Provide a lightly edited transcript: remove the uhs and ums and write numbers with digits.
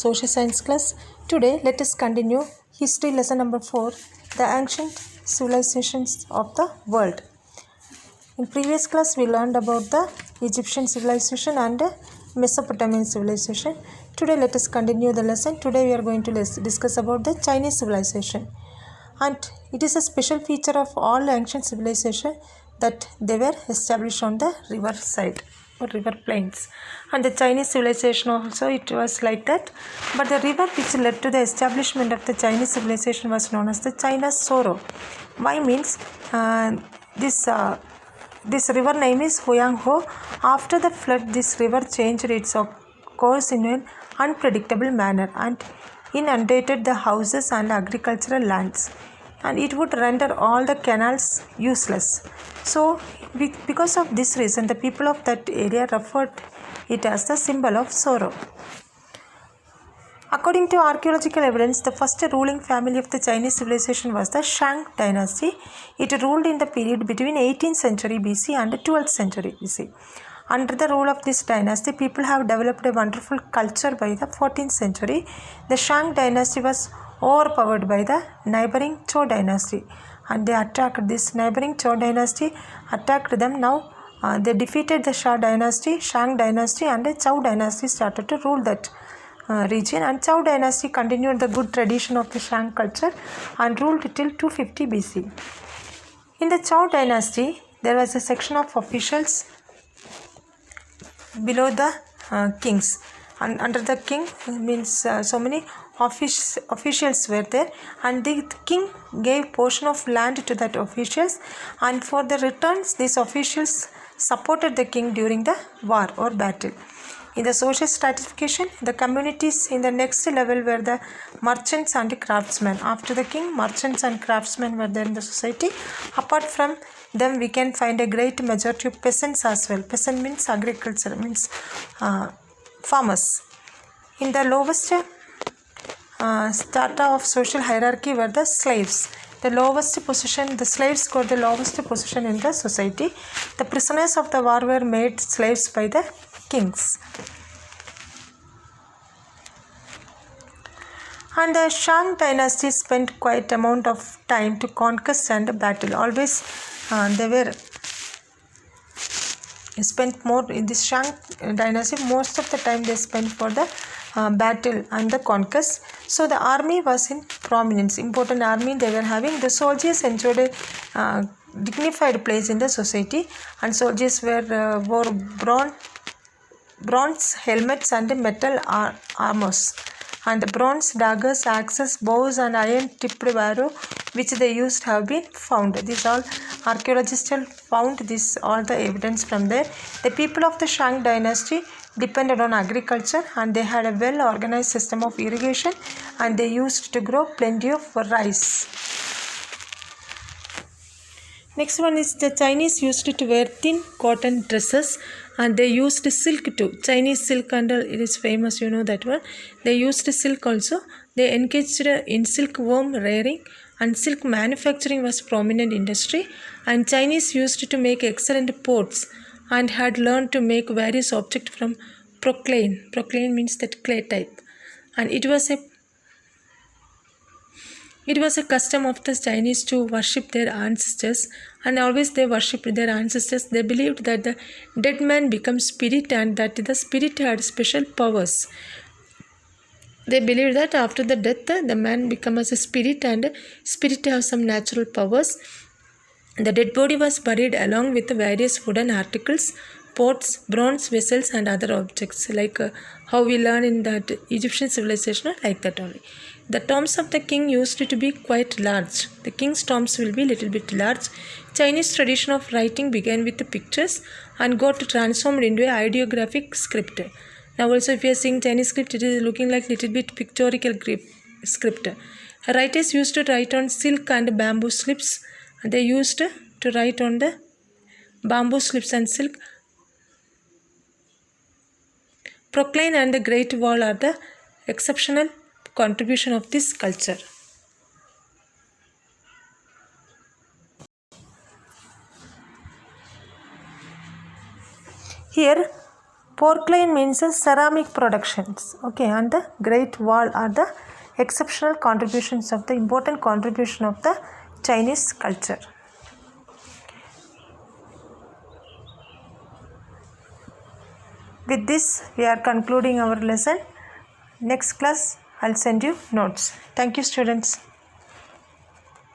social science class. Today let us continue history lesson number 4, the ancient civilizations of the world. In previous class we learned about the Egyptian civilization and Mesopotamian civilization. Today let us continue the lesson. Today we are going to discuss about the Chinese civilization, and it is a special feature of all ancient civilization that they were established on the river side or river plains. And the Chinese civilization also, it was like that, but the river which led to the establishment of the Chinese civilization was known as the China's Sorrow. Why means this river name is Huanghe. After the flood, this river changed its course in an unpredictable manner and inundated the houses and agricultural lands, and it would render all the canals useless. So because of this reason, the people of that area referred it as the symbol of sorrow. According to archaeological evidence, the first ruling family of the Chinese civilization was the Shang dynasty. It ruled in the period between 18th century BC and 12th century BC. Under the rule of this dynasty, people have developed a wonderful culture by the 14th century. The Shang dynasty was overpowered by the neighboring Zhou dynasty, and they attacked this neighboring Zhou dynasty, attacked them. Now they defeated the Shang dynasty, and the Zhou dynasty started to rule that region, and Zhou dynasty continued the good tradition of the Shang culture and ruled till 250 BC. In the Zhou dynasty, there was a section of officials below the kings, and under the king means so many officials were there, and the king gave portion of land to that officials, and for the returns these officials supported the king during the war or battle. In the social stratification, the communities in the next level were the merchants and the craftsmen. After the king, merchants and craftsmen were there in the society. Apart from them, we can find a great majority of peasants as well. Peasant means agriculture, means farmers. In the lowest strata of social hierarchy were the slaves. The slaves got the lowest position in the society. The prisoners of the war were made slaves by the kings. And the Shang dynasty spent quite amount of time to conquest and battle. Always they were spent more in this Shang dynasty. Most of the time they spent for the battle and the conquest. So the army was in prominence, important army they were having. The soldiers enjoyed a dignified place in the society, and soldiers wore bronze helmets and metal armors, and bronze daggers, axes, bows, and iron tipped arrow which they used have been found. These all archaeologists found this all the evidence from there. The people of the Shang dynasty depended on agriculture, and they had a well organized system of irrigation, and they used to grow plenty of rice. Next one is the Chinese used to wear thin cotton dresses, and they used silk too. Chinese silk, and it is famous, you know that one. They used silk also. They engaged in silkworm rearing, and silk manufacturing was prominent industry. And Chinese used to make excellent pots, and had learned to make various objects from porcelain. Porcelain means that clay type, and it was a custom of the Chinese to worship their ancestors, and always they worshipped their ancestors. They believed that the dead man becomes spirit, and that the spirit had special powers. They believed that after the death, the man becomes a spirit, and spirit have some natural powers. The dead body was buried along with various wooden articles, pots, bronze vessels, and other objects, like how we learn in that Egyptian civilization, like that only. The tombs of the king used to be quite large. The king's tombs will be little bit large. Chinese tradition of writing began with the pictures and got transformed into a ideographic script. Now also if you are seeing Chinese script, it is looking like little bit pictorial script. Writers used to write on silk and bamboo slips. They used to write on the bamboo slips and silk. Porcelain and the Great Wall are the exceptional contribution of this culture. Here Porcelain means ceramic productions. Okay, and the Great Wall are the exceptional contributions of the important contribution of the Chinese culture. With this, we are concluding our lesson. Next class, I'll send you notes. Thank you, students.